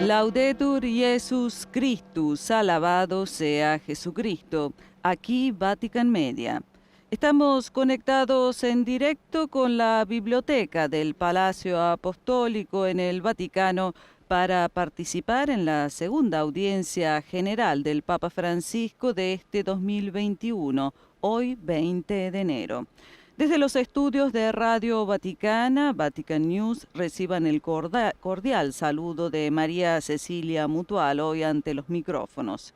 Laudetur Jesus Christus, alabado sea Jesucristo. Aquí Vatican Media. Estamos conectados en directo con la biblioteca del Palacio Apostólico en el Vaticano para participar en la segunda audiencia general del Papa Francisco de este 2021, hoy 20 de enero. Desde los estudios de Radio Vaticana, Vatican News, reciban el cordial saludo de María Cecilia Mutual hoy ante los micrófonos.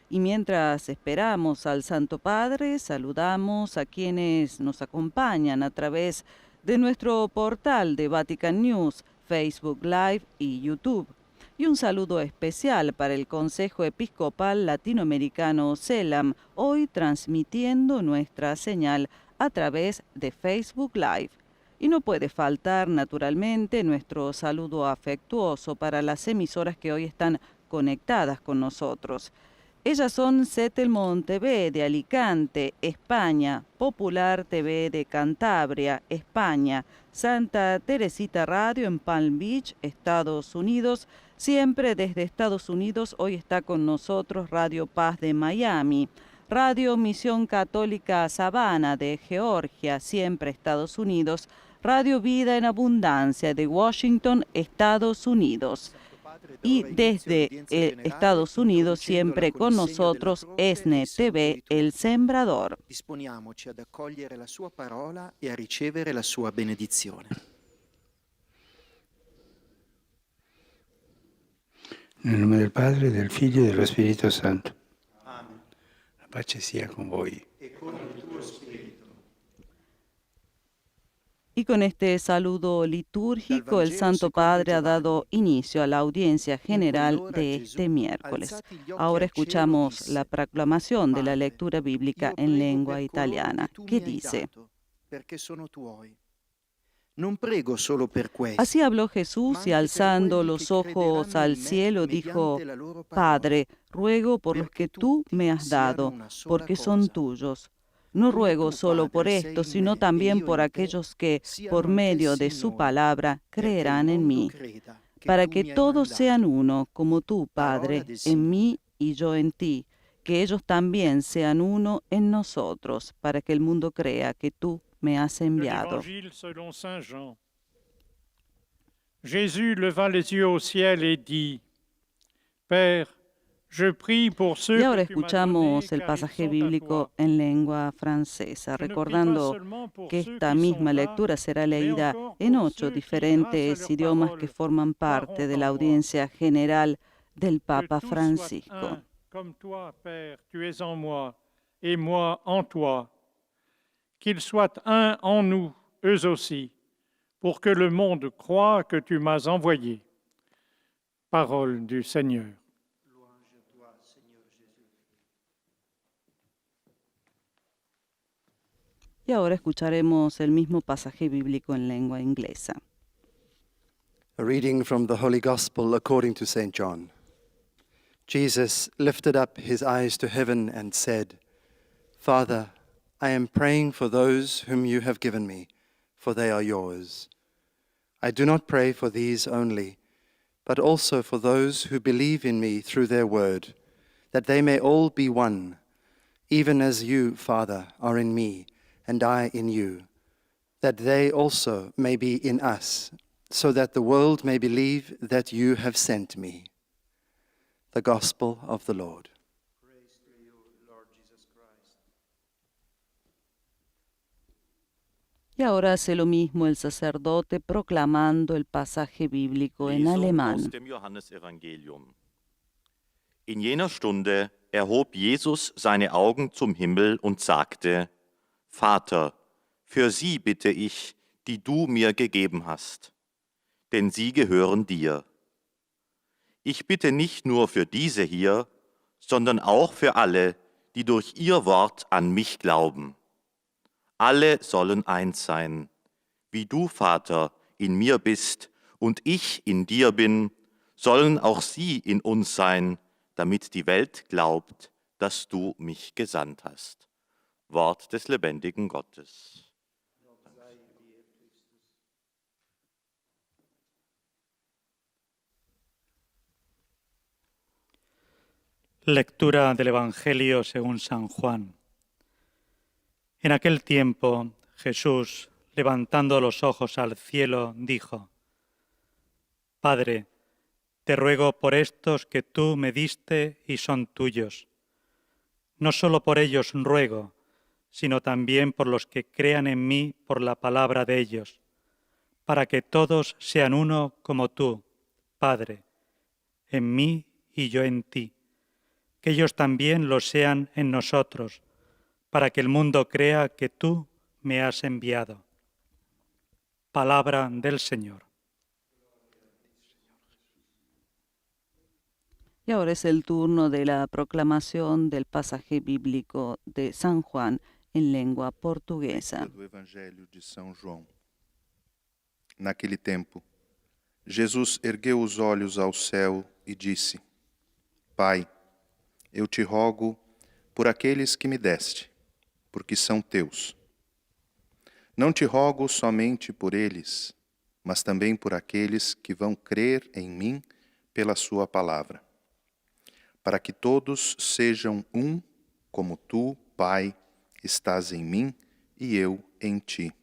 Y mientras esperamos al Santo Padre, saludamos a quienes nos acompañan a través de nuestro portal de Vatican News, Facebook Live y YouTube. Y un saludo especial para el Consejo Episcopal Latinoamericano CELAM, hoy transmitiendo nuestra señal a través de Facebook Live. Y no puede faltar, naturalmente, nuestro saludo afectuoso para las emisoras que hoy están conectadas con nosotros. Ellas son Setelmont TV de Alicante, España, Popular TV de Cantabria, España, Santa Teresita Radio en Palm Beach, Estados Unidos. Siempre desde Estados Unidos, hoy está con nosotros Radio Paz de Miami, Radio Misión Católica Savannah de Georgia, siempre Estados Unidos, Radio Vida en Abundancia de Washington, Estados Unidos. Y desde Estados Unidos, siempre con nosotros, ESNE TV, El Sembrador. Disponiamoci ad accogliere la sua parola e a ricevere la sua benedizione. Nel nome del Padre, del Figlio e dello Spirito Santo. Amen. La pace sia con voi. E con il tuo spirito. Y con este saludo litúrgico, el Santo Padre ha dado inicio a la audiencia general de este miércoles. Ahora escuchamos la proclamación de la lectura bíblica en lengua italiana, que dice: Así habló Jesús y alzando los ojos al cielo dijo: Padre, ruego por los que tú me has dado, porque son tuyos. No ruego solo por esto, sino también por aquellos que, por medio de su palabra, creerán en mí, para que todos sean uno, como tú, Padre, en mí y yo en ti, que ellos también sean uno en nosotros, para que el mundo crea que tú me has enviado. Jésus leva les yeux au ciel et dit: Père, y ahora escuchamos el pasaje bíblico en lengua francesa, recordando que esta misma lectura será leída en 8 diferentes idiomas que forman parte de la audiencia general del Papa Francisco. Comme toi, Père, tu es en moi, et moi en toi. Qu'ils soient un en nous, eux aussi, pour que le monde croie que tu m'as envoyé. Parole du Seigneur. Y ahora escucharemos el mismo pasaje bíblico en lengua inglesa. A reading from the Holy Gospel according to St. John. Jesus lifted up his eyes to heaven and said, Father, I am praying for those whom you have given me, for they are yours. I do not pray for these only, but also for those who believe in me through their word, that they may all be one, even as you, Father, are in me, and I in you, that they also may be in us, so that the world may believe that you have sent me. The Gospel of the Lord. Praise to you, Lord Jesus Christ. Y ahora hace lo mismo el sacerdote proclamando el pasaje bíblico en alemán. Aus dem Johannesevangelium. In jener Stunde erhob Jesus seine Augen zum Himmel und sagte: Vater, für sie bitte ich, die du mir gegeben hast, denn sie gehören dir. Ich bitte nicht nur für diese hier, sondern auch für alle, die durch ihr Wort an mich glauben. Alle sollen eins sein, wie du, Vater, in mir bist und ich in dir bin, sollen auch sie in uns sein, damit die Welt glaubt, dass du mich gesandt hast. Wort des lebendigen Gottes. Lectura del Evangelio según San Juan. En aquel tiempo, Jesús, levantando los ojos al cielo, dijo: Padre, te ruego por estos que tú me diste y son tuyos. No solo por ellos ruego, sino también por los que crean en mí por la palabra de ellos, para que todos sean uno como tú, Padre, en mí y yo en ti, que ellos también lo sean en nosotros, para que el mundo crea que tú me has enviado. Palabra del Señor. Y ahora es el turno de la proclamación del pasaje bíblico de San Juan em língua portuguesa. Do Evangelho de São João. Naquele tempo, Jesus ergueu os olhos ao céu e disse: Pai, eu te rogo por aqueles que me deste, porque são teus. Não te rogo somente por eles, mas também por aqueles que vão crer em mim pela sua palavra, para que todos sejam um, como tu, Pai, estás em mim e eu em ti,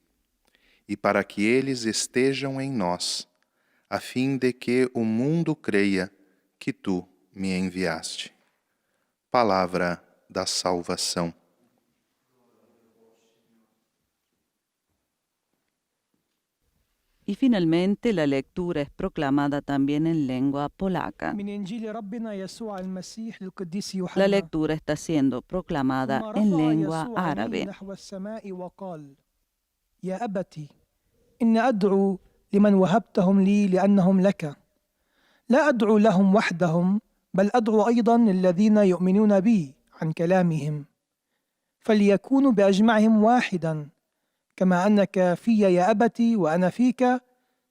e para que eles estejam em nós, a fim de que o mundo creia que tu me enviaste. Palavra da salvação. Y finalmente la lectura es proclamada también en lengua polaca. من إنجيل ربنا يسوع المسيح للقديس La يوحنا. lectura está siendo proclamada ثم en رفع lengua يسوع عينيه árabe. نحو السماء وقال: يا أبتي إن أدعو لمن وهبتهم لي لأنهم لك، لا أدعو لهم وحدهم، بل أدعو أيضا الذين يؤمنون بي عن كلامهم، فليكونوا بأجمعهم واحدا، كما أنك في يا أبتي وأنا فيك،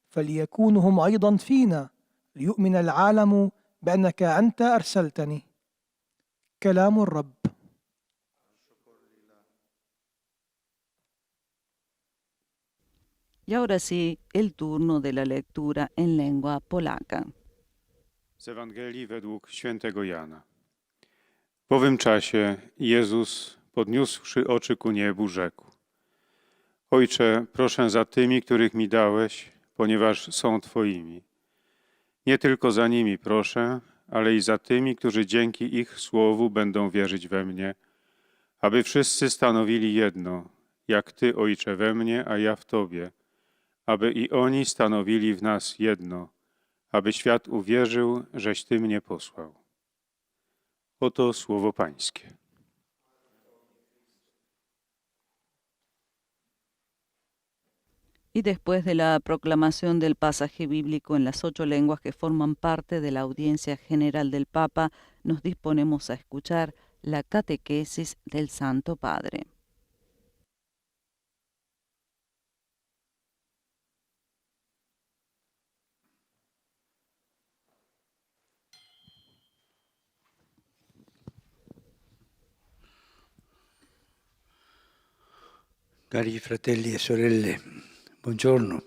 فليكونوا هم أيضا فينا، ليؤمن العالم بأنك أنت أرسلتني. كلام الرب. Y ahora sí, el turno de la lectura en lengua polaca. Z Ewangelii według świętego Jana. W owym czasie Jezus, podniósłszy oczy ku niebu, rzekł: Ojcze, proszę za tymi, których mi dałeś, ponieważ są Twoimi. Nie tylko za nimi proszę, ale i za tymi, którzy dzięki ich słowu będą wierzyć we mnie, aby wszyscy stanowili jedno, jak Ty, Ojcze, we mnie, a ja w Tobie, aby i oni stanowili w nas jedno, aby świat uwierzył, żeś Ty mnie posłał. Oto słowo Pańskie. Y después de la proclamación del pasaje bíblico en las 8 lenguas que forman parte de la audiencia general del Papa, nos disponemos a escuchar la catequesis del Santo Padre. Cari fratelli e sorelle, buongiorno.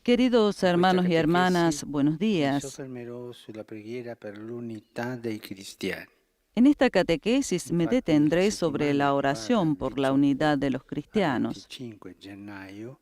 Queridos hermanos y hermanas, buenos Mi días. soffermerò sulla preghiera per l'unità dei cristiani. En esta catequesis me detendré sobre la oración por la unidad de los Al cristianos. 25 gennaio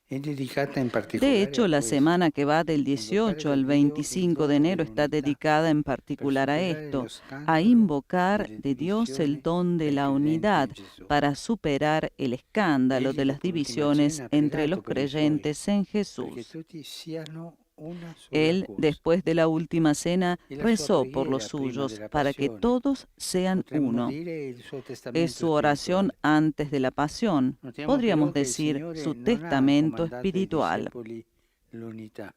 è dedicata in particolare De hecho, a la questo. semana que va del 18 al 25 de enero está dedicada en particular a esto, a invocar de Dios el don de la unidad para superar el escándalo de las divisiones entre los creyentes en Perché Jesús. tutti siano una sola Él, cosa. después de la última cena, Y la rezó sua por los preghiera prima suyos della para que passione. todos sean Potremmo uno. dire il suo testamento Es su oración spirituale. antes de la pasión, Notiamo podríamos però che il decir Signore su non ha testamento comandato ai espiritual. discepoli l'unità.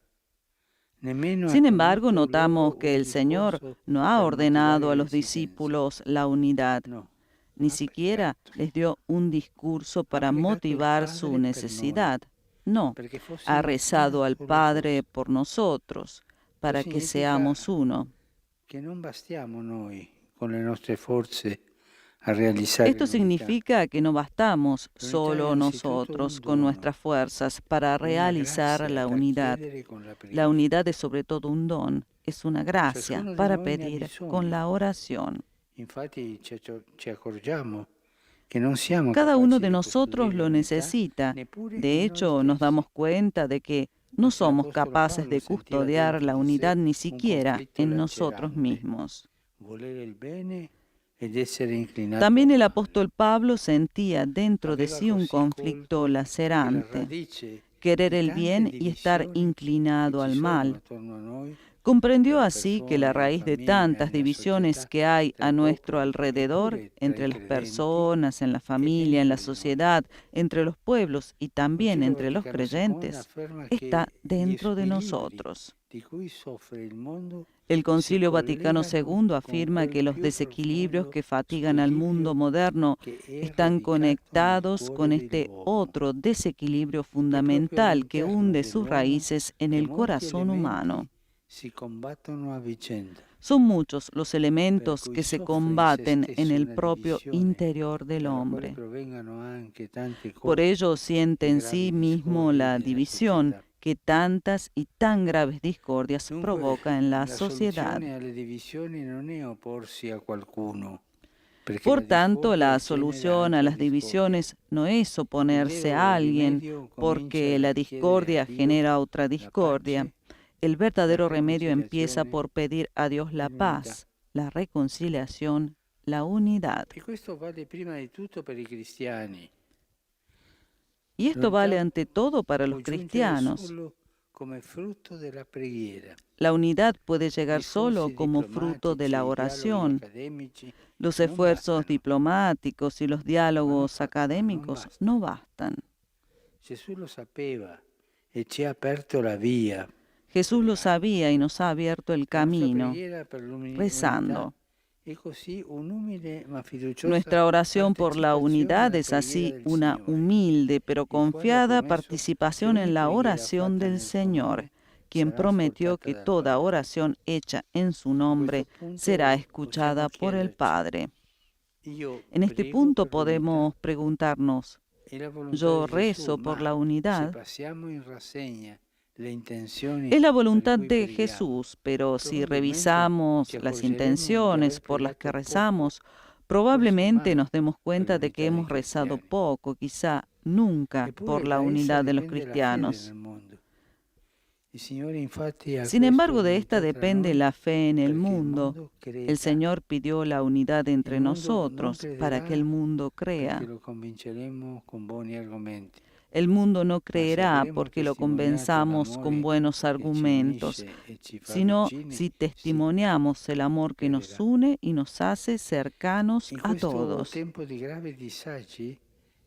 Nemmeno ha Sin embargo, tenuto notamos loro que un el Señor discorso no per ha motivare ordenado a los l'esistenza. discípulos la unidad, No, ni ha siquiera pregato les dio un discurso para pregato il motivar Padre su per necesidad. No, perché fossimo ha una rezado al sola Padre cosa. por nosotros, para que significa seamos uno. Che non bastiamo noi con le nostre forze a realizzare Esto l'unità. significa que no bastamos L'unità è solo innanzitutto nosotros un con dono, nuestras fuerzas para una realizar grazia la da unidad. chiedere con la La preghiera. unidad es sobre todo un don, es una gracia para pedir con la oración. Infatti ci accorgiamo che non siamo Cada uno capaci de di nosotros costruire lo unità, necesita. neppure De in noi hecho, nos stessi. damos cuenta de que no El somos apóstol capaces Pablo de sentiva custodiar dentro la di unidad sé ni un siquiera conflitto en nosotros lacerante, mismos. volere il bene ed essere inclinato También al el male. apóstol Pablo sentía dentro de Aveva sí un così conflicto colto che la lacerante, radice querer di el tante bien y estar divisioni inclinado che al ci sono mal. attorno a noi, Comprendió tra así que la persone, raíz de famiglia, tantas nella divisiones società, que hay tra a nuestro popoli, alrededor, eppure tra entre i las credenti, personas, en la è familia, en la dentro di noi. sociedad, entre los pueblos y también Concilio entre los Vaticano II creyentes, afferma che está gli dentro de squilibri nosotros. di cui soffre il mondo El si Concilio Vaticano collegano II con afirma quel que los più desequilibrios profondo que fatigan al mundo squilibrio moderno che è están radicato nel conectados cuore con este dell'uomo, otro desequilibrio e che proprio fundamental que all'interno hunde sus dell'uomo raíces en che el molti corazón humano. elementi si combattono a vicenda, Son muchos los per elementos cui que se soffre in se combaten en stesso el una propio divisione interior del dalla quale hombre. provengano anche tante Por colpe ello siente e en gravi sí mismo discordie la nella división società. que tantas y tan graves discordias Dunque, provoca en la la sociedad. soluzione alle divisioni non è opporsi a qualcuno, perché Por la tanto, discordia la genera solución a altra las discordia. divisiones no es Il oponerse vero a alguien rimedio porque comincia la dal chiedere a discordia Dio genera otra la discordia. pace, El la verdadero remedio empieza reconciliazione por pedir a Dios la e l'unità. paz, la reconciliación, la unidad. E questo vale prima di tutto per i cristiani. Y esto vale L'unità ante todo para los può giungere cristianos. solo come frutto della preghiera. La unidad puede llegar solo Discorsi como fruto de diplomatici la e dialoghi oración. accademici Los non esfuerzos bastano. diplomáticos y los diálogos académicos no bastan. Gesù lo sapeva e ci ha aperto la via. Jesús lo sabía y nos ha abierto el La nostra camino, preghiera per l'unità rezando. è così un'umile ma fiduciosa Nuestra oración por la unidad partecipazione es alla así preghiera del una Signore, humilde pero il quale ha confiada promesso participación che en ogni la preghiera oración fatta del nel suo Señor, nome quien sarà prometió ascoltata que dal toda Padre. oración hecha en su nombre A questo punto será possiamo escuchada por el chiederci, Padre. io En este prego punto per l'unità podemos preguntarnos, e la volontà yo di Gesù, rezo por ma la se unidad. passiamo in rassegna le intenzioni Es la per voluntad cui de preghiamo, Jesús, pero si probabilmente revisamos ci las accorgeremo di intenciones aver por las que pregato rezamos, poco, probablemente mai nos demos per cuenta de que l'unità dei hemos rezado cristiani. poco, quizá nunca, Eppure por la da essa unidad de los dipende la fede cristianos. nel mondo. Il Signore infatti ha Sin chiesto embargo, de esta l'unità tra depende noi la fe en el perché il mundo. mondo El creda. Señor pidió la unidad entre Il mondo non nosotros para que el crederà mundo perché crea. lo convinceremo con buoni argomenti. El mundo no Ma se creerá avremo porque lo testimoniato convenzamos con l'amore buenos che ci argumentos, unisce e ci fa sino vicini, si sì, testimoniamos el amor que nos crederà. une y nos hace cercanos In a questo todos. tempo di gravi disagi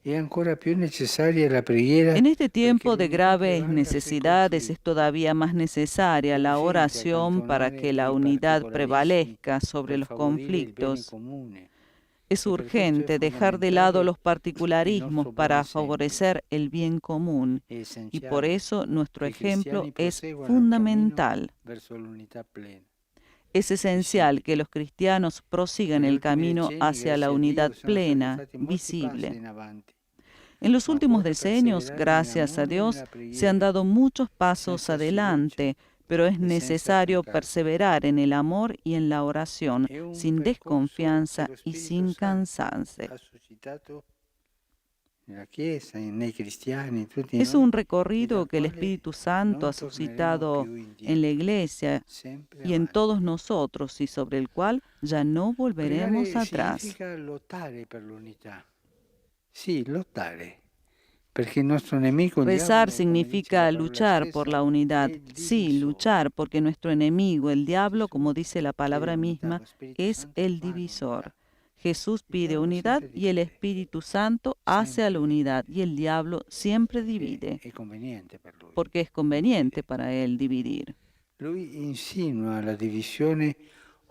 è ancora più necessaria la preghiera En este perché tiempo de l'unità graves prevalga necesidades secondo es todavía más necesaria la urgente oración para accantonare que la i unidad particolarismi prevalezca sobre per los favorire il bene conflictos. comune. Es E per questo è urgente dejar de lado fondamentale los il particularismos nostro buon para esempio. favorecer el bien común È y por essenziale eso nuestro che i ejemplo cristiani es proseguano il cammino fundamental. verso l'unità plena. Es esencial que los cristianos prosigan Negli el ultimi camino decenni, hacia la grazie a unidad Dio, sono stati plena, fatti molti passi visible. in avanti. En los Ma últimos occorre decenios, perseverare gracias a nell'amore e Dios, nella se han preghiera, dado muchos pasos senza adelante, pero es e senza necesario stancarsi. perseverar en el amor y en la oración, È un sin percorso desconfianza che lo y Spirito sin Santo cansarse. ha suscitato nella Chiesa, nei cristiani, tutti Es noi, un e recorrido dal que el quale Espíritu Santo non ha torneremo suscitado più en indietro, la Iglesia sempre y en avanti. todos nosotros y sobre el cual ya no volveremos Pregare atrás. significa lottare per l'unità. Sì, lottare. Perché il nostro nemico, il Rezar diavolo, come dice significa la parola luchar por stessa, la unidad. è il Sí, divisore. luchar porque nuestro enemigo, el diablo, Gesù como dice la palabra chiede l'unità, misma, lo Spirito es Santo el fa divisor. l'unità. Jesús Il pide diavolo unidad sempre y el divide, Espíritu Santo hace a la sempre unidad divide, y el diablo siempre perché divide, è conveniente per lui. porque es conveniente para él dividir. Lui insinua la divisione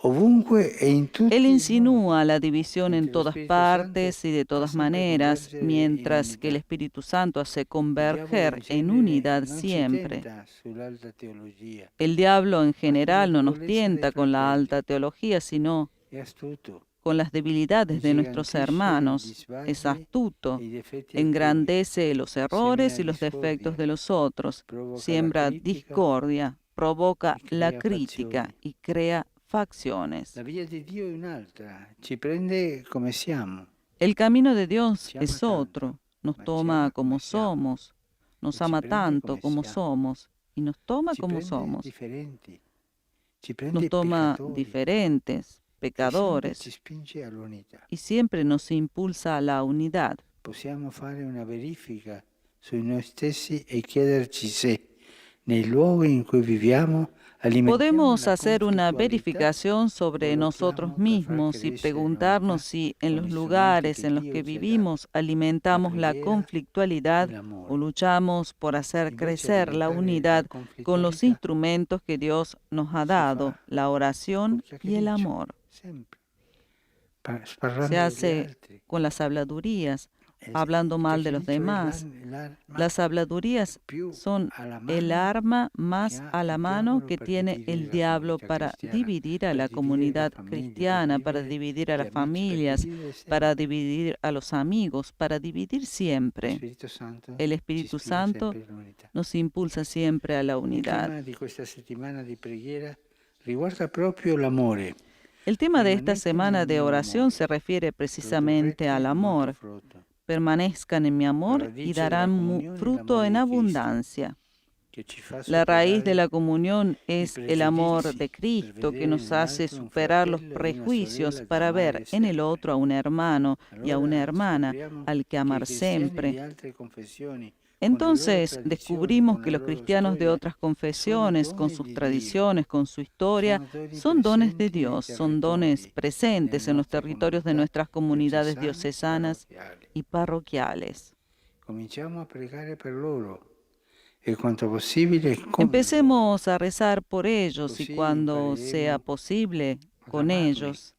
ovunque e in tutti Él i modi, insinúa la división en mentre lo todas Spirito Santo partes y de fa todas sempre maneras, convergere in mientras que el unità. Espíritu Santo hace Il diavolo in converger en genere unidad non ci siempre. tenta sull'alta teologia, El diablo en ma con la general no nos debolezza dei tienta con la fratelli. alta teología, sino È astuto, con las debilidades de nuestros ingigantisce gli hermanos. Es sbagli astuto, e i difetti altrui, engrandece los errores y semina los defectos discordia, de los otros, provoca la siembra critica discordia, provoca la crea crítica fazioni. y crea facciones. La via di Dio è un'altra, ci prende come siamo. El camino de Dios Ci ama es tanto, otro, nos ma ci toma ama como come siamo. somos, nos E ci ama prende tanto come como siamo. somos y nos toma Ci como prende somos. differenti, ci prende Nos toma peccatori, diferentes, e sempre ci pecadores, spinge all'unità. y siempre nos impulsa a la unidad. Possiamo fare una verifica su noi stessi e chiederci se nei luoghi in cui viviamo alimentiamo Podemos la hacer una conflittualità verificación sobre o nosotros lottiamo per far mismos y crescere preguntarnos l'unità si en con los gli strumenti lugares che en los Dio que ci ha vivimos dato, alimentamos la la preghiera conflictualidad e o l'amore. luchamos por hacer Invece crecer la alimentare unidad la con los conflittualità instrumentos que Dios nos ha si dado, fa la oración col y el chiacchiericcio, amor. sempre, sparlando Se degli hace altri. con las habladurías, Il hablando mal de los chiacchiericcio è demás. l'arma Las habladurías più son alla el mano arma che más ha a la il mano diavolo que per tiene dividere el la diablo comunità para cristiana, dividir a per la dividere le comunidad famiglie, cristiana, per para dividere dividir a gli las amici, per familias, dividere sempre. para dividir a los amigos, para dividir Lo siempre. Spirito Santo El ci Espíritu spinge Santo sempre all'unità. nos impulsa siempre a la Il unidad. tema di questa settimana di preghiera riguarda proprio l'amore. El tema de esta Permanezcan semana en de mi oración amore, se refiere precisamente produrrete al molto amor. frutto, Permanezcan en mi amor y radice darán della comunione è fruto l'amore en di Cristo, abundancia. che ci fa La raíz de superare la comunión i es el amor pregiudizi, de per Cristo que vedere nos hace nell'altro un superar los fratello, una prejuicios sorella da para amare ver en el sempre. otro a un hermano y a una Allora hermana scopriamo al que che i amar cristiani di siempre. altre confessioni, con le loro Entonces tradizioni, descubrimos con que la los loro cristianos de storia, otras sono confesiones, con doni sus di Dio, tradiciones, con su historia, sono doni son dones de presenti nei Dios, son dones territori, presentes nelle en los nostre territorios de comunità nuestras comunidades diocesane, diocesanas parrocchiali. y parroquiales. Cominciamo a pregare per loro e quanto possibile con loro, Empecemos a rezar por ellos y così cuando sea impareremo posible ad con amarli ellos.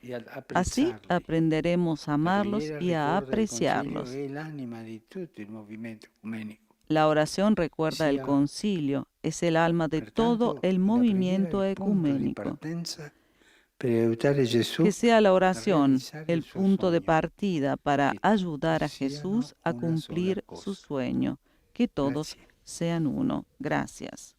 e ad Así apprezzarli. aprenderemos a La amarlos preghiera y a ricorda il Concilio apreciarlos. è l'anima di tutto il movimento ecumenico. La oración recuerda el Sia concilio, es el alma de todo pertanto el la movimiento preghiera è il punto di ecuménico. partenza per aiutare Gesù Que sea la a oración realizzare el il suo punto de sogno. partida para Que ayudar a siano Jesús a una cumplir sola su cosa. sueño, que todos Grazie. sean uno. Gracias.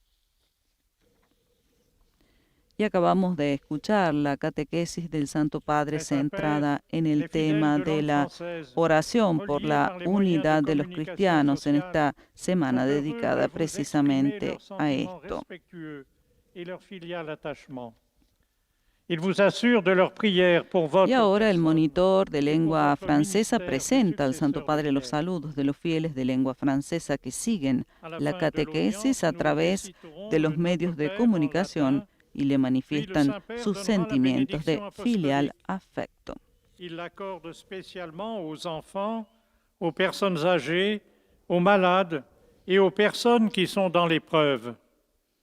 Y acabamos de escuchar la catequesis del Santo Padre centrada en el tema de la oración por la unidad de los cristianos en esta semana dedicada precisamente a esto. Y ahora el monitor de lengua francesa presenta al Santo Padre los saludos de los fieles de lengua francesa que siguen la catequesis a través de los medios de comunicación y le manifiestan sus sentimientos de filial afecto. Il l'accorde spécialement aux enfants, aux personnes âgées, aux malades et aux personnes qui sont dans l'épreuve.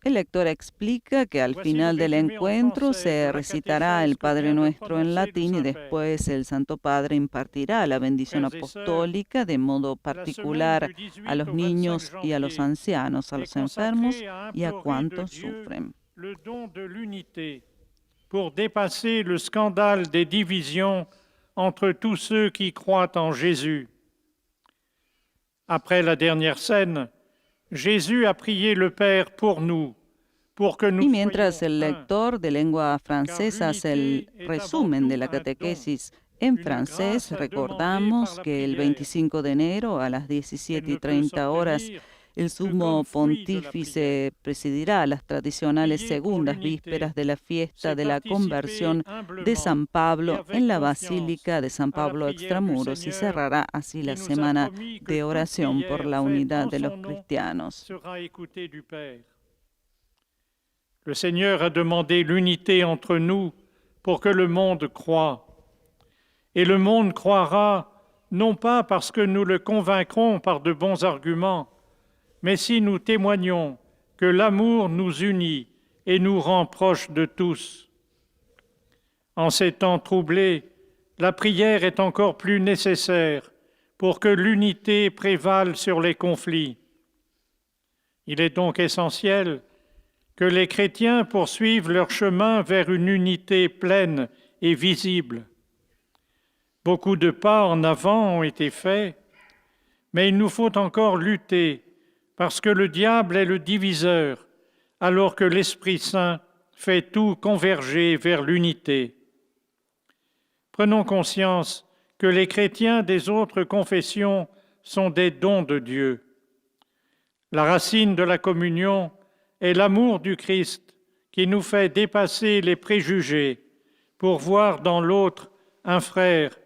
El lector explica que al final del encuentro se recitará el Padre Nuestro en latín y después el Santo Padre impartirá la bendición apostólica de modo particular a los niños y a los ancianos, a los enfermos y a cuantos sufren. Le don de l'unité pour dépasser le scandale des divisions entre tous ceux qui croient en Jésus. Après la dernière scène, Jésus a prié le Père pour nous, pour que nous Y mientras soyons el un. lector de lengua francesa hace el resumen de la catequesis en francés, recordamos que el 25 de enero a las 17:30 horas el sumo pontífice presidirá las tradicionales segundas vísperas de la fiesta de la conversión de San Pablo en la Basílica de San Pablo Extramuros y cerrará así la semana de oración por la unidad de los cristianos. Sera écouté du Père. Le Seigneur a demandé l'unité entre nous pour que le monde croie. Et le monde croira non pas parce que nous le convaincrons par de bons arguments, mais si nous témoignons que l'amour nous unit et nous rend proches de tous. En ces temps troublés, la prière est encore plus nécessaire pour que l'unité prévale sur les conflits. Il est donc essentiel que les chrétiens poursuivent leur chemin vers une unité pleine et visible. Beaucoup de pas en avant ont été faits, mais il nous faut encore lutter parce que le diable est le diviseur, alors que l'Esprit Saint fait tout converger vers l'unité. Prenons conscience que les chrétiens des autres confessions sont des dons de Dieu. La racine de la communion est l'amour du Christ qui nous fait dépasser les préjugés pour voir dans l'autre un frère,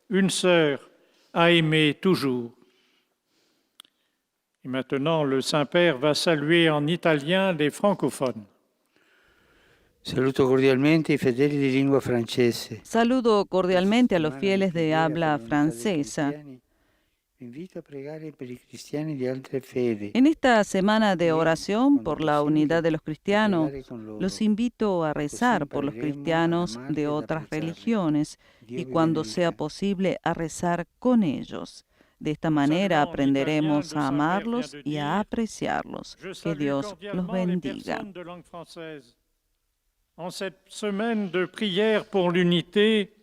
une sœur à aimer toujours. Et maintenant, le Saint-Père va saluer en italien les francophones. Saluto cordialmente i fedeli di lingua francese. Saludo cordialmente a los fieles de habla francesa. Invito a pregare per i cristiani di altre fedi. En esta semana de oración por la unidad de los cristianos, los invito a rezar por los cristianos de otras religiones y cuando sea posible a rezar con ellos. De esta manera aprenderemos a amarlos y a apreciarlos. Que Dios los bendiga. En cette semaine de prière pour l'unité,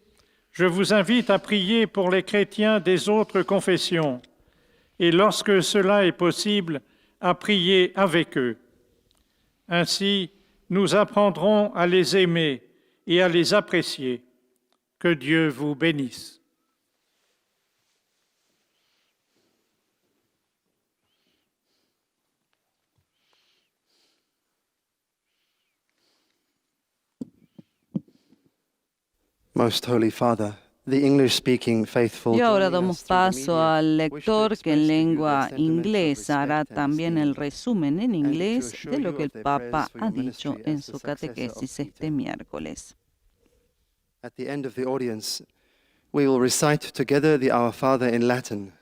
je vous invite à prier pour les chrétiens des autres confessions et lorsque cela est possible, à prier avec eux. Ainsi, nous apprendrons à les aimer et à les apprécier. Que Dieu vous bénisse. Most Holy Father, the English-speaking faithful. Y ahora damos paso al lector que en lengua inglesa hará también el resumen en inglés de lo que el Papa ha dicho en su catequesis este miércoles. At the end of the audience, we will recite together the Our Father in Latin.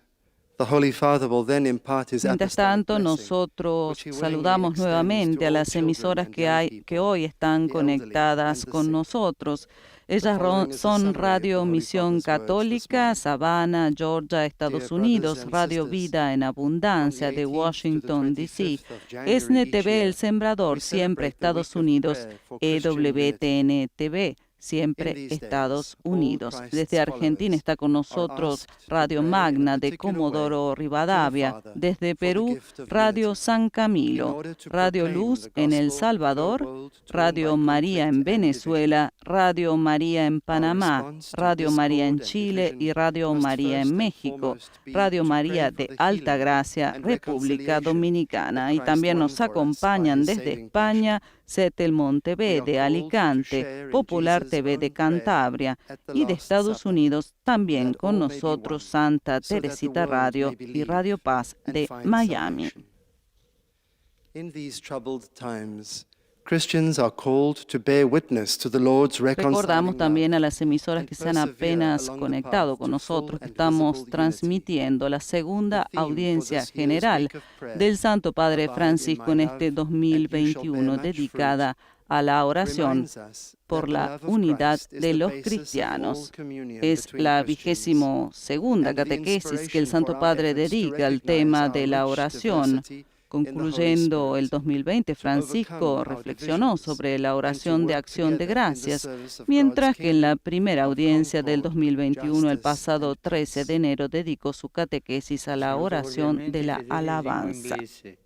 The Holy Father will then impart his Mientras apostolic tanto, blessing, nosotros which he willingly saludamos extends nuevamente to a all las children emisoras and que young people, hoy están the elderly conectadas and the con sick. nosotros. Ellas following is a son summary of Radio the Holy Misión Father's words this Católica, morning. Savannah, Georgia, Estados Dear brothers Unidos, and Radio sisters, Vida en Abundancia from the de 18th to the Washington, D.C., 25th of January SNTV each El year, Sembrador, we siempre celebrate the week Estados of Unidos, prayer for Christian unity. EWTN TV, siempre In these Estados days, all Unidos. Christ's Desde Argentina followers está con are nosotros asked to Radio pray in a Magna de particular Comodoro way Rivadavia. to the Father Desde for the Perú, gift of Radio unity, San in Camilo, order to Radio proclaim Luz the en El gospel to a Salvador, world torn Radio by María en conflict and division. Venezuela, Radio María en Panamá, response to Radio María en discord and Chile division y Radio must María first en and México, foremost be Radio to María pray for de the Alta healing Gracia, and República reconciliation Dominicana. that Y Christ también won nos for us by acompañan his desde saving España, Setel Monteve We are de called to Alicante, share in Popular Jesus' TV de own prayer Cantabria at the y de Last Estados Supper, Unidos también that con all may be nosotros one, Santa so that the Teresita world Radio may y believe Radio Paz and de find Miami. salvation. In these troubled times, Christians are called to bear witness to the Lord's Recordamos reconciling también love a las emisoras and que se han persevere apenas along the conectado path con to nosotros, full que and estamos visible unity. transmitiendo la segunda The theme for audiencia this year's general week of prayer, del Santo Padre Abide in Francisco my en love, este and you shall 2021 bear much dedicada a la oración reminds us por that the la love of unidad Christ is de the los basis of all cristianos. communion Es between la Christians. 22ª And the catequesis que el inspiration Santo for our Padre efforts to dedica al recognize tema our de la rich oración. diversity in the Holy Concluyendo el Spirit, 2020, to Francisco overcome our reflexionó divisions sobre la and to oración de work acción de together in the gracias, service of mientras God's que en la kingdom primera of audiencia del concord, 2021, el justice, pasado and 13 de peace. enero, dedicó su catequesis a la Saluto oración cordialmente de i la fedeli di lingua alabanza. inglese.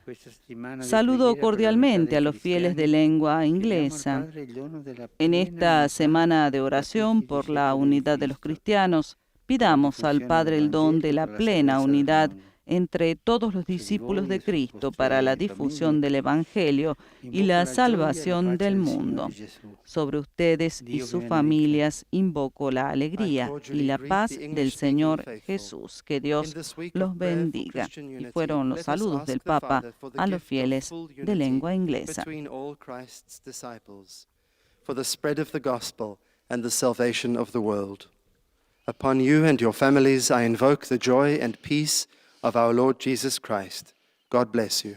Questa settimana di Saludo preghiera per l'unità cordialmente dei a los fieles de cristiani, lengua chiediamo al inglesa. Padre il dono della En piena esta unità semana de tra oración tutti i por la discepoli di unidad de los Cristo, cristianos, per la pidamos al diffusione Padre del el don de Vangelo la per la plena salvezza del unidad mondo. entre todos los Su di discípulos voi de e su Cristo vostri para la famiglie, difusión del Evangelio y invoco la la gioia e la salvación pace del del mundo. Signore Gesù. Sobre ustedes y Dio vi sus benedica. familias invoco la alegría y cordially la greet paz the del English-speaking Señor faithful. Jesús. Que In Dios this week los of prayer for bendiga. Christian Y unity, fueron los let us saludos ask del the Papa Father for the a los gift of fieles full de unity lengua inglesa. between all Christ's disciples, for the spread of the gospel and the salvation of the world. Upon you and your families I invoke the joy and peace of our Lord Jesus Christ. God bless you.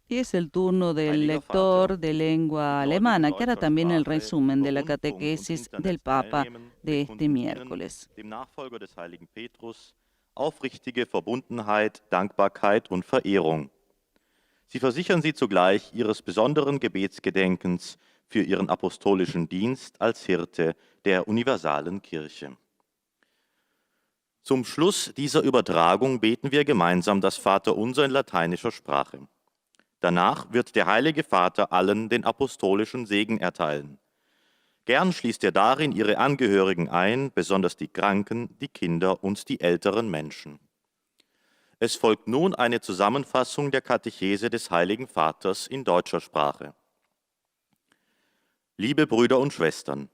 Y es el turno del lector de lengua alemana, que hará también el resumen de la catequesis del Papa de este miércoles. Dem Nachfolger des heiligen Petrus aufrichtige Verbundenheit, Dankbarkeit und Verehrung. Sie versichern sie zugleich ihres besonderen Gebetsgedenkens für ihren apostolischen Dienst als Hirte der universalen Kirche. Zum Schluss dieser Übertragung beten wir gemeinsam das Vaterunser in lateinischer Sprache. Danach wird der Heilige Vater allen den apostolischen Segen erteilen. Gern schließt er darin ihre Angehörigen ein, besonders die Kranken, die Kinder und die älteren Menschen. Es folgt nun eine Zusammenfassung der Katechese des Heiligen Vaters in deutscher Sprache. Liebe Brüder und Schwestern,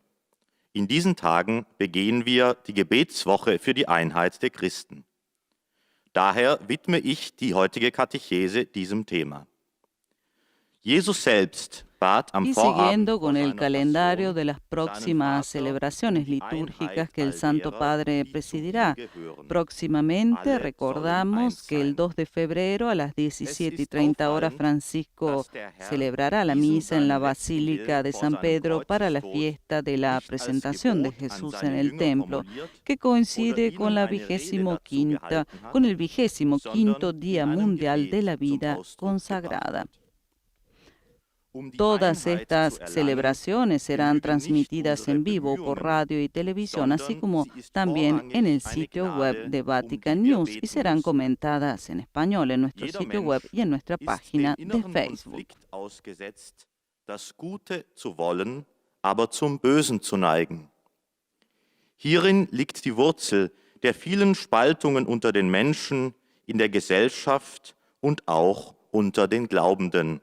in diesen Tagen begehen wir die Gebetswoche für die Einheit der Christen. Daher widme ich die heutige Katechese diesem Thema. Jesus selbst bat am Y Vorabend siguiendo con vor el seiner calendario Passion de las seinen próximas Vater celebraciones die litúrgicas Einheit que el all Santo derer, Padre die zum presidirá. Ihm gehören. Próximamente Alle recordamos sollen que el eins 2 de febrero a las Es 17:30 horas ist Francisco dass der Herr celebrará la diesen misa en la seinen letzten Basílica Willen de vor San seinem Pedro para la Kreuzestod fiesta de la nicht als presentación de Gebot an Jesús en seine el Jünger templo, formuliert que oder coincide con ihnen la eine Rede dazu gehalten hat, con el 25º sondern Día in einem Mundial de la Gebet zum Vida Ausdruck gebracht consagrada. hat. Um die Todas Einheit estas zu erlangen, celebraciones serán genügen nicht transmitidas unsere en vivo por Bemühungen, radio y televisión, así sondern como sie ist también en el vorrangig eine sitio web Gnade, de um Vatican die wir News y beten serán müssen. comentadas en español en nuestro Jeder sitio web Mensch y en nuestra ist página dem de inneren Facebook. Konflikt ausgesetzt, das Gute zu wollen, aber zum Bösen zu neigen. Hierin liegt die Wurzel der vielen Spaltungen unter den Menschen, in der Gesellschaft und auch unter den Glaubenden.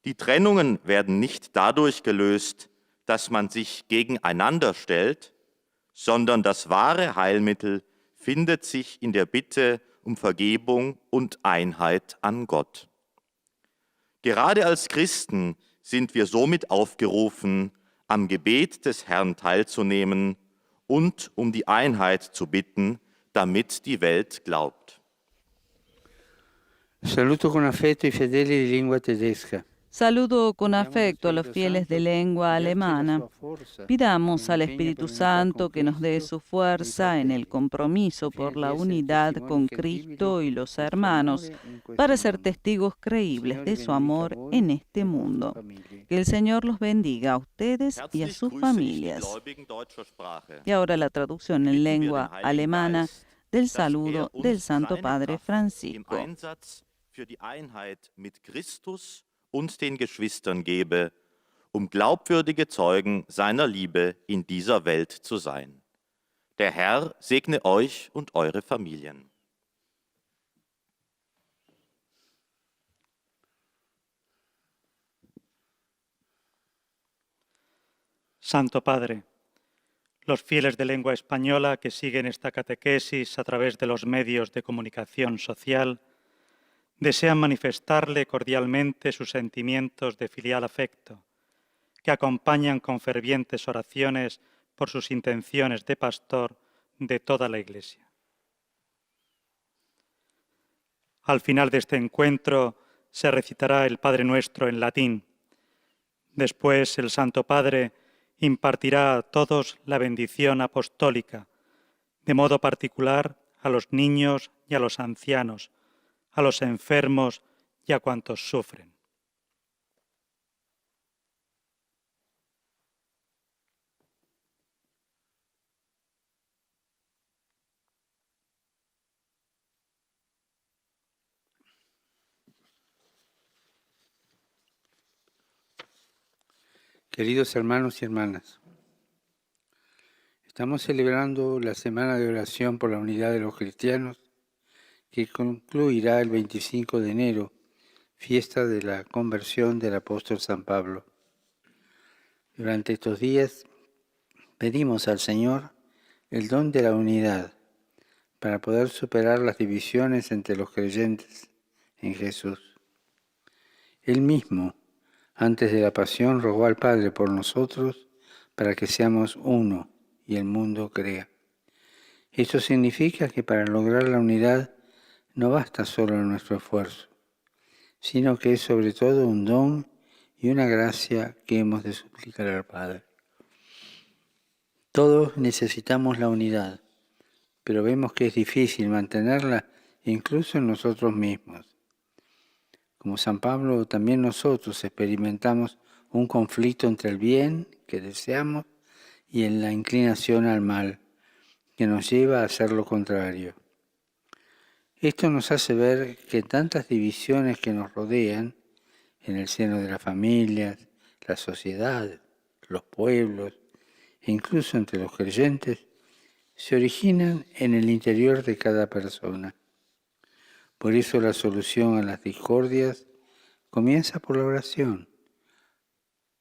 Die Trennungen werden nicht dadurch gelöst, dass man sich gegeneinander stellt, sondern das wahre Heilmittel findet sich in der Bitte um Vergebung und Einheit an Gott. Gerade als Christen sind wir somit aufgerufen, am Gebet des Herrn teilzunehmen und um die Einheit zu bitten, damit die Welt glaubt. Saluto con affetto i fedeli di lingua tedesca. Saludo con afecto a los fieles de lengua alemana. Pidamos al Espíritu Santo que nos dé su fuerza en el compromiso por la unidad con Cristo y los hermanos para ser testigos creíbles de su amor en este mundo. Que el Señor los bendiga a ustedes y a Herzlich sus grüße ich die familias. Gläubigen deutscher Sprache. Y ahora la traducción en Bitten wir lengua den Heiligen alemana Geist, del dass saludo uns del Santo seine Padre Kraft Francisco. Im Einsatz für die Einheit mit Christus und den Geschwistern gebe, um glaubwürdige Zeugen seiner Liebe in dieser Welt zu sein. Der Herr segne euch und eure Familien. Santo Padre, los fieles de lengua española que siguen esta catequesis a través de los medios de comunicación social desean manifestarle cordialmente sus sentimientos de filial afecto, que acompañan con fervientes oraciones por sus intenciones de pastor de toda la Iglesia. Al final de este encuentro se recitará el Padre Nuestro en latín. Después el Santo Padre impartirá a todos la bendición apostólica, de modo particular a los niños y a los ancianos, a los enfermos y a cuantos sufren. Queridos hermanos y hermanas, estamos celebrando la Semana de Oración por la Unidad de los Cristianos, que concluirá el 25 de enero, fiesta de la conversión del apóstol San Pablo. Durante estos días pedimos al Señor el don de la unidad para poder superar las divisiones entre los creyentes en Jesús. Él mismo, antes de la pasión, rogó al Padre por nosotros para que seamos uno y el mundo crea. Esto significa que para lograr la unidad no basta solo nuestro esfuerzo, sino que es sobre todo un don y una gracia que hemos de suplicar al Padre. Todos necesitamos la unidad, pero vemos que es difícil mantenerla incluso en nosotros mismos. Como San Pablo, también nosotros experimentamos un conflicto entre el bien que deseamos y en la inclinación al mal, que nos lleva a hacer lo contrario. Esto nos hace ver que tantas divisiones que nos rodean, en el seno de las familias, la sociedad, los pueblos e incluso entre los creyentes, se originan en el interior de cada persona. Por eso la solución a las discordias comienza por la oración,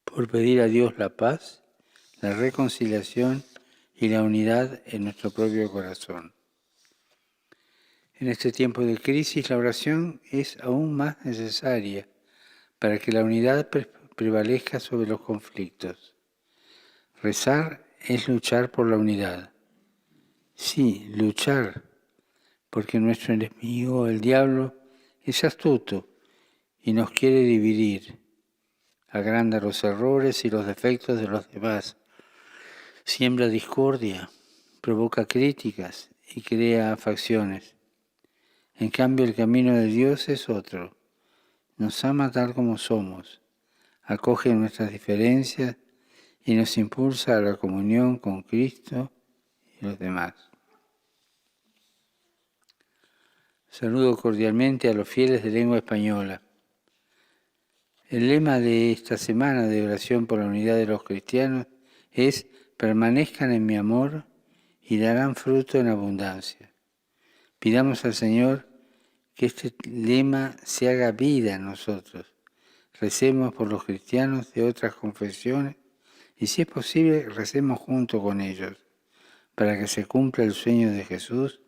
por pedir a Dios la paz, la reconciliación y la unidad en nuestro propio corazón. En este tiempo de crisis, la oración es aún más necesaria para que la unidad prevalezca sobre los conflictos. Rezar es luchar por la unidad. Sí, luchar, porque nuestro enemigo, el diablo, es astuto y nos quiere dividir. Agranda los errores y los defectos de los demás. Siembra discordia, provoca críticas y crea facciones. En cambio, el camino de Dios es otro. Nos ama tal como somos, acoge nuestras diferencias y nos impulsa a la comunión con Cristo y los demás. Saludo cordialmente a los fieles de lengua española. El lema de esta semana de oración por la unidad de los cristianos es: permanezcan en mi amor y darán fruto en abundancia. Pidamos al Señor que este lema se haga vida en nosotros. Recemos por los cristianos de otras confesiones y, si es posible, recemos junto con ellos para que se cumpla el sueño de Jesús,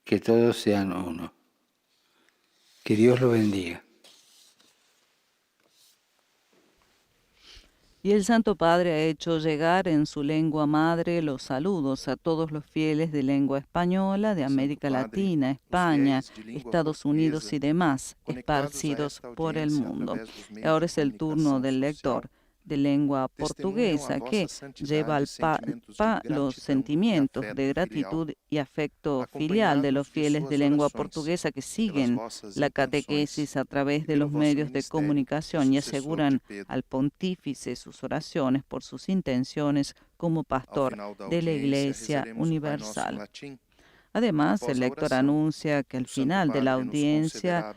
que todos sean uno. Que Dios los bendiga. Y el Santo Padre ha hecho llegar en su lengua madre los saludos a todos los fieles de lengua española de América Latina, España, Estados Unidos y demás, esparcidos por el mundo. Y ahora es el turno del lector de lengua portuguesa, que lleva al los sentimientos de gratitud y afecto filial de los fieles de lengua portuguesa que siguen la catequesis a través de los medios de comunicación y aseguran al pontífice sus oraciones por sus intenciones como pastor de la Iglesia Universal. Además, el lector anuncia que al final de la audiencia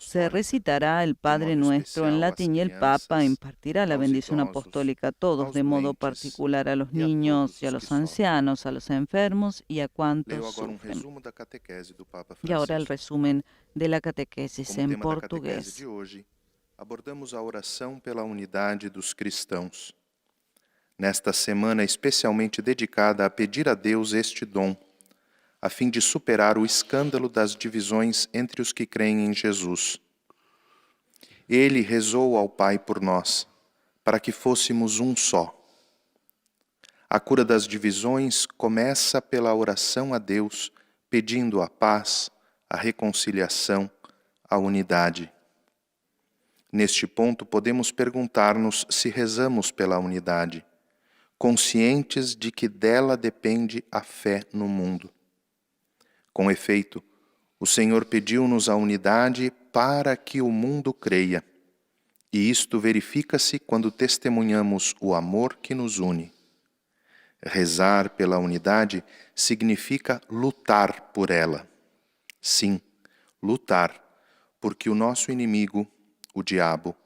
se recitará el Padre Nuestro en latín y el Papa impartirá la bendición apostólica a todos, de modo particular a los niños y a los ancianos, a los enfermos y a cuantos sufren. Y ahora el resumen de la catequesis en portugués. Abordamos a oração pela unidade dos cristãos. Nesta semana especialmente dedicada a pedir a Deus este dom, a fim de superar o escândalo das divisões entre os que creem em Jesus. Ele rezou ao Pai por nós, para que fôssemos um só. A cura das divisões começa pela oração a Deus, pedindo a paz, a reconciliação, a unidade. Neste ponto, podemos perguntar-nos se rezamos pela unidade, conscientes de que dela depende a fé no mundo. Com efeito, o Senhor pediu-nos a unidade para que o mundo creia, e isto verifica-se quando testemunhamos o amor que nos une. Rezar pela unidade significa lutar por ela. Sim, lutar, porque o nosso inimigo, o diabo,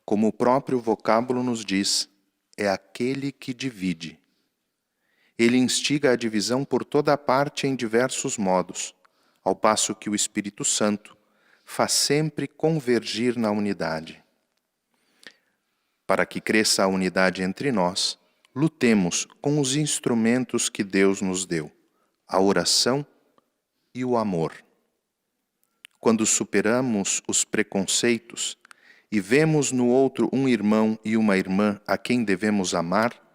como o próprio vocábulo nos diz, é aquele que divide. Ele instiga a divisão por toda a parte em diversos modos, ao passo que o Espírito Santo faz sempre convergir na unidade. Para que cresça a unidade entre nós, lutemos com os instrumentos que Deus nos deu, a oração e o amor. Quando superamos os preconceitos e vemos no outro um irmão e uma irmã a quem devemos amar,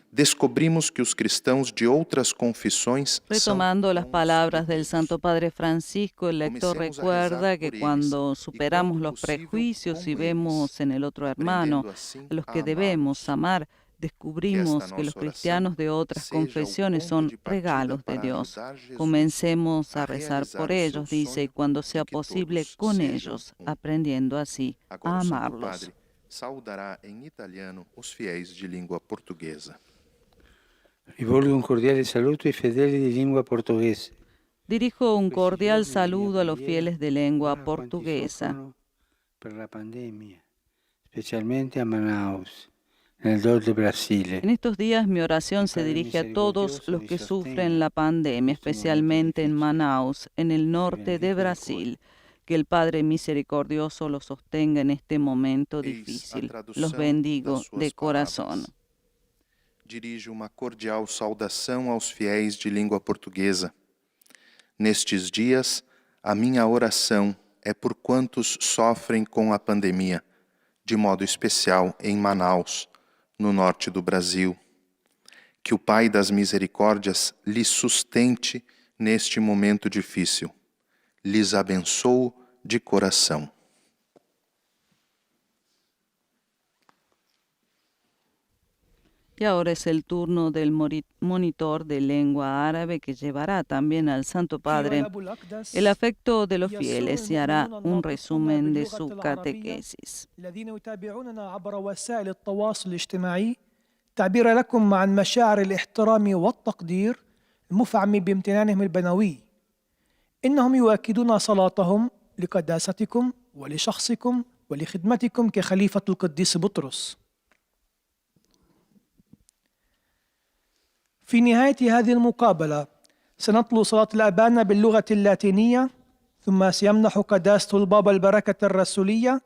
descobrimos que os cristãos de outras confissões Retomando las palabras del Santo Padre Francisco, el lector recuerda que cuando superamos los prejuicios y vemos en el otro hermano a los que debemos amar, descubrimos que los cristianos de otras confesiones son regalos de Dios. Comencemos a rezar por ellos, dice, y cuando sea posible con ellos, aprendiendo así a amarlos. Saudará em italiano os fiéis de língua portuguesa. Rivolgo un cordiale saluto ai fedeli di lingua portoghese. Dirijo un cordial saludo a los preghiera fieles de lengua a quanti portuguesa. soffrono per la pandemia, specialmente a Manaus, nel nord del Brasile. En estos días mi oración El se Padre dirige a todos misericordioso los vi que sostenga sufren la pandemia, en este momento especialmente en difícil. Manaus, en el norte de benedica de Brasil. Que el Padre misericordioso los sostenga en este momento Eis a difícil. Los tradução bendigo das suas de corazón. palavras. Dirijo uma cordial saudação aos fiéis de língua portuguesa. Nestes dias, a minha oração é por quantos sofrem com a pandemia, de modo especial em Manaus, no norte do Brasil. Que o Pai das Misericórdias lhes sustente neste momento difícil. Lhes abençoo de coração. Y ahora es el turno del monitor de lengua árabe que llevará también al Santo Padre el afecto de los fieles y hará un resumen de su catequesis. الذين يتابعوننا عبر وسائل التواصل الاجتماعي تعبير لكم عن مشاعر الاحترام والتقدير المفعم بامتنانهم البنوي. إنهم يؤكدون صلاتهم لقداستكم ولشخصكم ولخدمتكم كخليفة القديس بطرس. في نهاية هذه المقابلة سنتلو صلاة الأبانة باللغة اللاتينية، ثم سيمنح قداسة البابا البركة الرسولية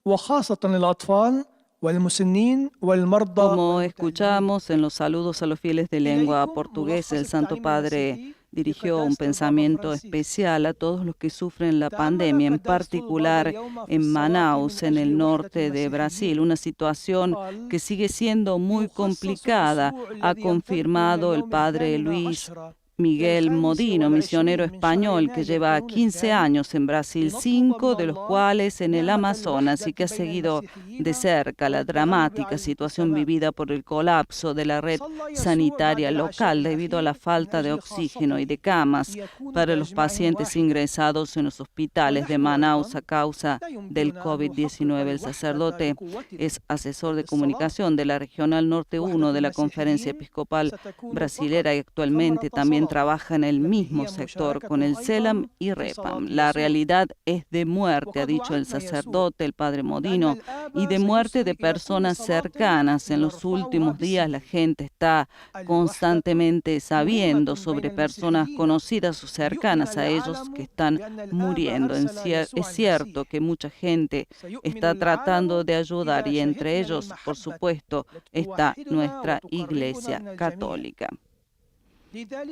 وخاصة للأطفال والمسنين والمرضى. Como escuchamos en los saludos a los fieles de lengua portuguesa, el Santo Padre dirigió un pensamiento especial a todos los que sufren la pandemia, en particular en Manaus, en el norte de Brasil, una situación que sigue siendo muy complicada, ha confirmado el Padre Luis Miguel Modino, misionero español que lleva 15 años en Brasil, 5 de los cuales en el Amazonas, y que ha seguido de cerca la dramática situación vivida por el colapso de la red sanitaria local debido a la falta de oxígeno y de camas para los pacientes ingresados en los hospitales de Manaus a causa del COVID-19. El sacerdote es asesor de comunicación de la Regional Norte 1 de la Conferencia Episcopal Brasilera y actualmente también trabaja en el mismo sector con el CELAM y REPAM. La realidad es de muerte, ha dicho el sacerdote, el Padre Modino, y de muerte de personas cercanas. En los últimos días la gente está constantemente sabiendo sobre personas conocidas o cercanas a ellos que están muriendo. Es cierto que mucha gente está tratando de ayudar y entre ellos, por supuesto, está nuestra Iglesia Católica.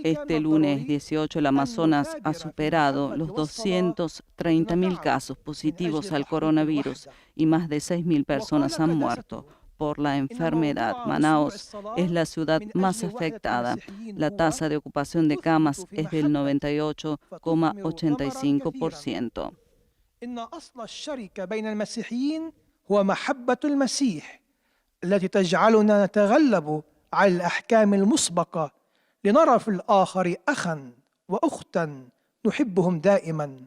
Este lunes 18 el Amazonas ha superado los 230.000 casos positivos al coronavirus y más de 6.000 personas han muerto por la enfermedad. Manaus es la ciudad más afectada. La tasa de ocupación de camas es del 98,85%. إن أصل الشركة بين المسيحيين هو محبة المسيح التي تجعلنا نتغلب على الأحكام المسبقة لنرى في الآخر أخا وأختا نحبهم دائما،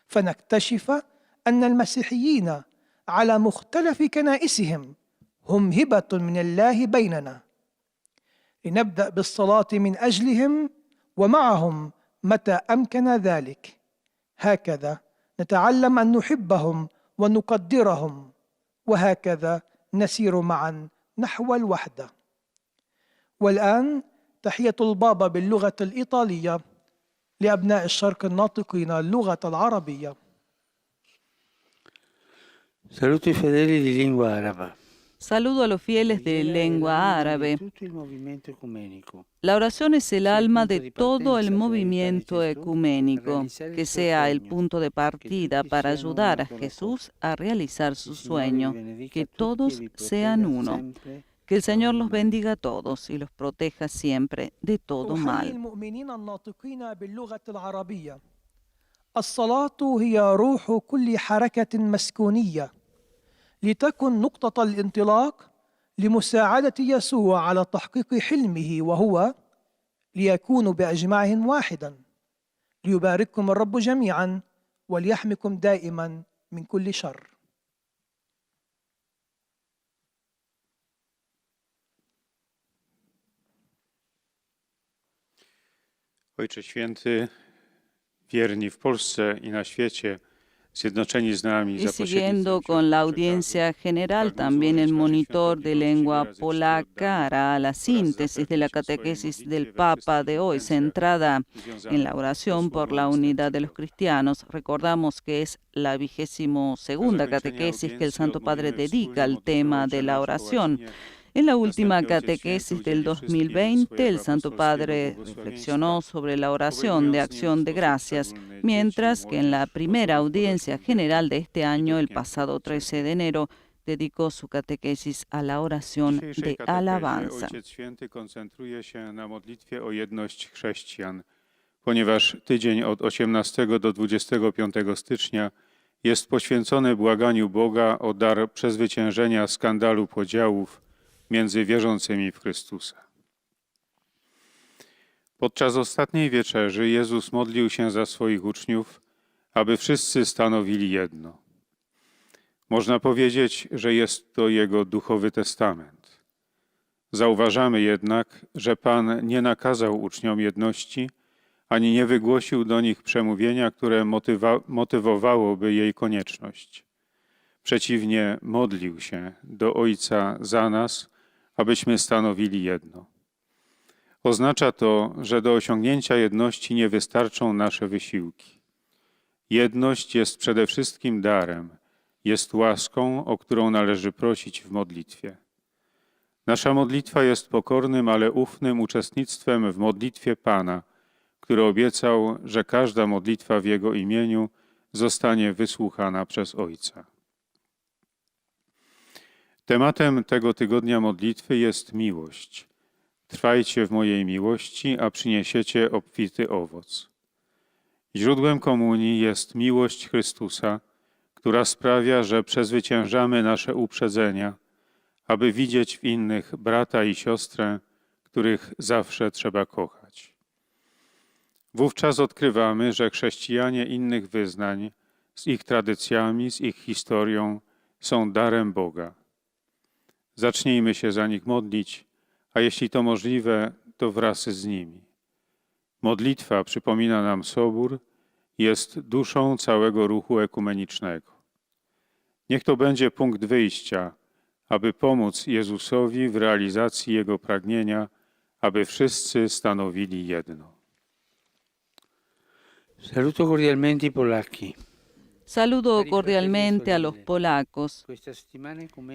فنكتشف أن المسيحيين على مختلف كنائسهم هم هبة من الله بيننا. لنبدأ بالصلاة من أجلهم ومعهم متى أمكن ذلك. هكذا نتعلم أن نحبهم ونقدرهم، وهكذا نسير معا نحو الوحدة. والآن تحية البابا باللغة الإيطالية لأبناء الشرق الناطقين اللغة العربية. Saluto i fedeli di lingua araba. Saludo a los fieles de lengua árabe. Tutto il movimento ecumenico. La oración es el alma de todo el movimiento ecuménico, que sea el punto de partida para ayudar a Jesús a realizar su sueño, que todos sean uno. Que el Señor los bendiga a todos y los proteja siempre de todo أحيي mal. المؤمنين الناطقين باللغة العربية. الصلاة هي روح كل حركة مسكونية، لتكن نقطة الانطلاق لمساعدة يسوع على تحقيق حلمه، وهو ليكونوا بأجمعهم واحدا. ليبارككم الرب جميعا وليحمكم دائما من كل شر. Ojcze Święty, wierni w Polsce i na świecie, zjednoczeni z nami Y za siguiendo pośrednictwem con la księży audiencia przekazu, general, pragnę también el złożyć nasze monitor de świętobliwości lengua wyrazy czci polaca oddania hará la oraz síntesis de la zapewnić w swojej catequesis modlitwie del we Papa wszystkich de hoy, intencjach centrada związanych en la z oración por dosłowną la unidad de los następcą. cristianos. Recordamos que es la 22ª catequesis que el Santo Padre dedica al tema de la oración. En la última catequesis del 2020, el Santo Padre reflexionó sobre la oración de acción de gracias, mientras que en la primera audiencia general de este año, el pasado 13 de enero, dedicó su catequesis a la oración W dzisiejszej de katechezie alabanza. Ojciec Święty koncentruje się na modlitwie o jedność chrześcijan, ponieważ tydzień od 18 do 25 stycznia jest poświęcony błaganiu Boga o dar przezwyciężenia skandalu podziałów między wierzącymi w Chrystusa. Podczas ostatniej wieczerzy Jezus modlił się za swoich uczniów, aby wszyscy stanowili jedno. Można powiedzieć, że jest to Jego duchowy testament. Zauważamy jednak, że Pan nie nakazał uczniom jedności, ani nie wygłosił do nich przemówienia, które motywowałoby jej konieczność. Przeciwnie, modlił się do Ojca za nas, abyśmy stanowili jedno. Oznacza to, że do osiągnięcia jedności nie wystarczą nasze wysiłki. Jedność jest przede wszystkim darem, jest łaską, o którą należy prosić w modlitwie. Nasza modlitwa jest pokornym, ale ufnym uczestnictwem w modlitwie Pana, który obiecał, że każda modlitwa w Jego imieniu zostanie wysłuchana przez Ojca. Tematem tego tygodnia modlitwy jest miłość. Trwajcie w mojej miłości, a przyniesiecie obfity owoc. Źródłem komunii jest miłość Chrystusa, która sprawia, że przezwyciężamy nasze uprzedzenia, aby widzieć w innych brata i siostrę, których zawsze trzeba kochać. Wówczas odkrywamy, że chrześcijanie innych wyznań, z ich tradycjami, z ich historią, są darem Boga. Zacznijmy się za nich modlić, a jeśli to możliwe, to wraz z nimi. Modlitwa, przypomina nam Sobór, jest duszą całego ruchu ekumenicznego. Niech to będzie punkt wyjścia, aby pomóc Jezusowi w realizacji Jego pragnienia, aby wszyscy stanowili jedno. Saluto cordialmente i polacchi. Saludo cordialmente a los polacos.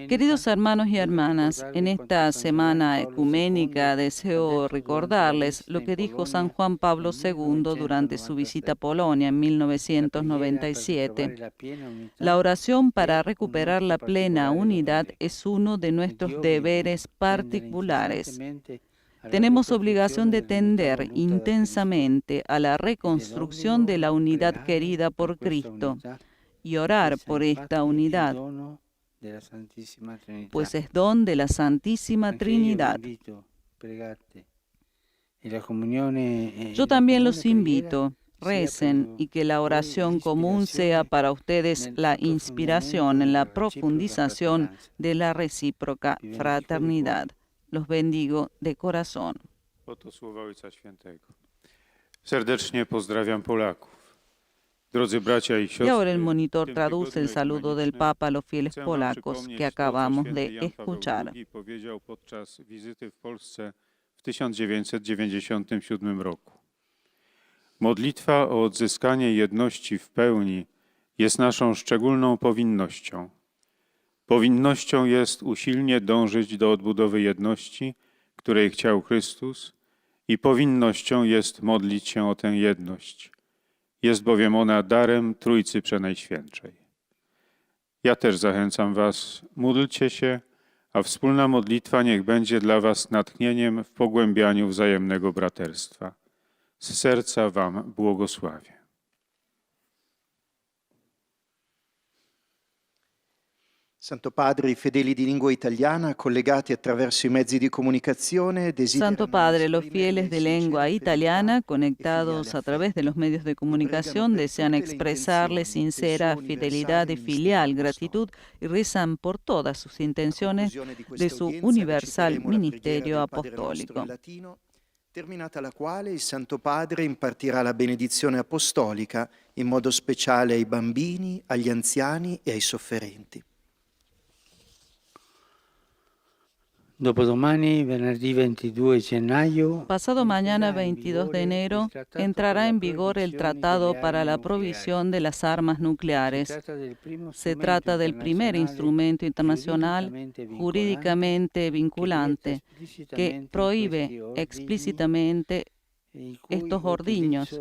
Queridos hermanos y hermanas, en esta semana ecuménica deseo recordarles lo que dijo San Juan Pablo II durante su visita a Polonia en 1997. La oración para recuperar la plena unidad es uno de nuestros deberes particulares. Tenemos obligación de tender intensamente a la reconstrucción de la unidad querida por Cristo y orar por esta unidad, pues es don de la Santísima Trinidad. Yo también los invito, recen y que la oración común sea para ustedes la inspiración en la profundización de la recíproca fraternidad. Los bendigo de corazón. Oto słowa Ojca Świętego. Serdecznie pozdrawiam Polaków. Drodzy bracia i siostry, Y ahora el monitor w tym traduce el tygodniu saludo del ekumenicznym Papa a los fieles chcę wam polacos przypomnieć que to, co acabamos święty de Jan Paweł escuchar. II powiedział podczas wizyty w Polsce w 1997 roku. Modlitwa o odzyskanie jedności w pełni jest naszą szczególną powinnością. Powinnością jest usilnie dążyć do odbudowy jedności, której chciał Chrystus, i powinnością jest modlić się o tę jedność. Jest bowiem ona darem Trójcy Przenajświętszej. Ja też zachęcam was, módlcie się, a wspólna modlitwa niech będzie dla was natchnieniem w pogłębianiu wzajemnego braterstwa. Z serca wam błogosławię. Santo Padre, i fedeli di lingua italiana collegati attraverso i mezzi di comunicazione desiderano Santo Padre, los esprimere fieles le de lengua sincere italiana felicità conectados a través de los medios de comunicación desean expresarle sincera fidelidad y filial gratitud y rezan por todas sus intenciones de su universal ministerio apostólico. terminata la quale il Santo Padre impartirà la benedizione apostolica in modo speciale ai bambini, agli anziani e ai sofferenti. Dopodomani, venerdì 22 gennaio, Pasado mañana 22 de enero entrará en vigor el Tratado para la Provisión de las Armas Nucleares. Se trata del primer instrumento internacional jurídicamente vinculante que prohíbe explícitamente estos ordiños,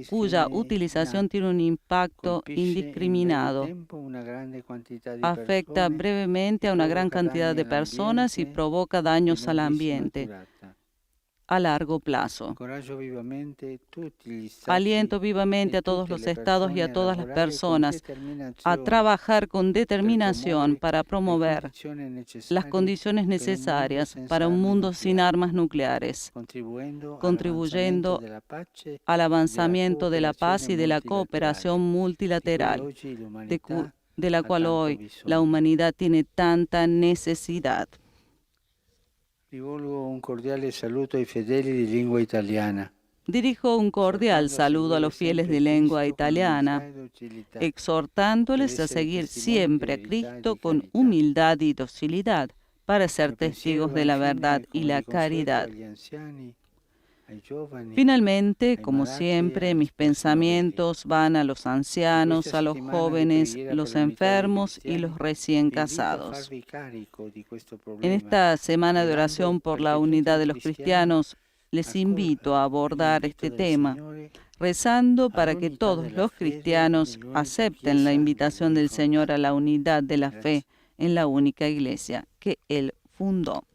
cuya utilización tiene un impacto indiscriminado, afecta brevemente a una gran cantidad de personas y provoca daños al ambiente a largo plazo. Aliento vivamente a todos los estados y a todas las personas a trabajar con determinación para promover las condiciones necesarias para un mundo sin armas nucleares, contribuyendo al avanzamiento de la paz y de la cooperación multilateral, de la cual hoy la humanidad tiene tanta necesidad. Rivolgo un cordiale saluto ai fedeli di lingua italiana. Dirijo un cordial saludo a los fieles de lengua italiana, exhortándoles a seguir siempre a Cristo con humildad y docilidad para ser testigos de la verdad y la caridad. Finalmente, como siempre, mis pensamientos van a los ancianos, a los jóvenes, los enfermos y los recién casados. En esta semana de oración por la unidad de los cristianos, les invito a abordar este tema, rezando para que todos los cristianos acepten la invitación del Señor a la unidad de la fe en la única iglesia que Él fundó.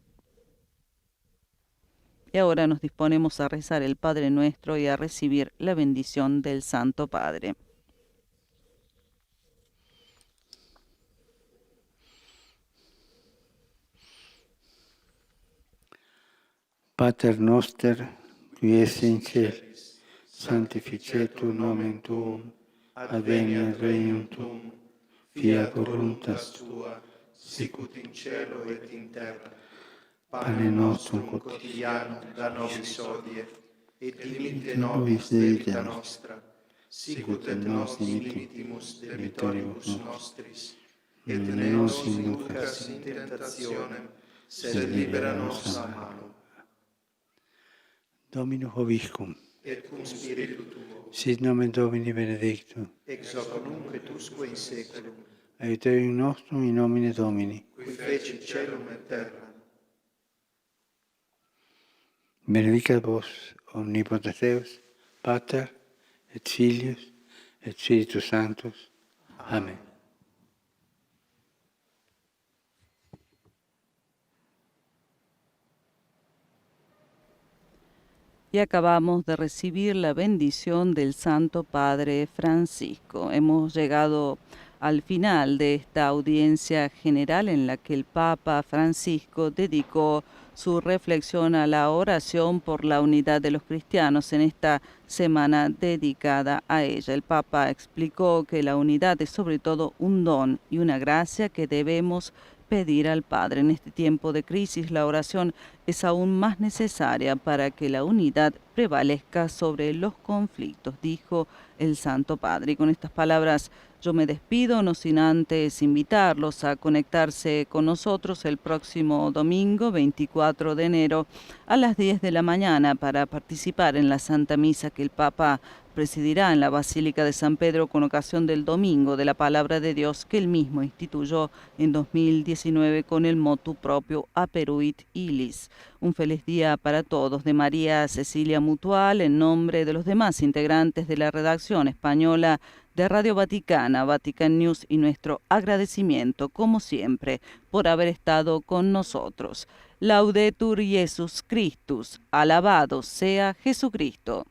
Y ahora nos disponemos a rezar el Padre Nuestro y a recibir la bendición del Santo Padre. Pater noster, qui es in celis, sanctificetur nomen tuum, adveniat regnum tuum, fiat voluntas tua, sicut in cielo et in terra. Pane nostrum quotidiano da nobis hodie, et dimitte nobis debita nostra, sicut et nos dimittimus debitoribus nostris, et ne nos inducas in tentationem, sed libera nos a malo. Dominus vobiscum, et cum spiritu tuo, sit nomen Domini benedictum, ex hoc nunc et usque in saeculum, aiuterium nostrum in nomine Domini. qui fecit caelum et terra. Benedicat vos, omnipotens Deus, Pater, et Filius, et Spiritus Sanctus. Amén. Y acabamos de recibir la bendición del Santo Padre Francisco. Hemos llegado al final de esta audiencia general en la que el Papa Francisco dedicó su reflexión a la oración por la unidad de los cristianos en esta semana dedicada a ella. El Papa explicó que la unidad es sobre todo un don y una gracia que debemos pedir al Padre. En este tiempo de crisis, la oración es aún más necesaria para que la unidad prevalezca sobre los conflictos, dijo el Santo Padre. Y con estas palabras yo me despido, no sin antes invitarlos a conectarse con nosotros el próximo domingo 24 de enero a las 10 de la mañana para participar en la Santa Misa que el Papa presidirá en la Basílica de San Pedro con ocasión del Domingo de la Palabra de Dios que él mismo instituyó en 2019 con el motu propio Aperuit Illis. Un feliz día para todos de María Cecilia Mutual en nombre de los demás integrantes de la redacción española de Radio Vaticana, Vatican News y nuestro agradecimiento, como siempre, por haber estado con nosotros. Laudetur Jesus Christus, alabado sea Jesucristo.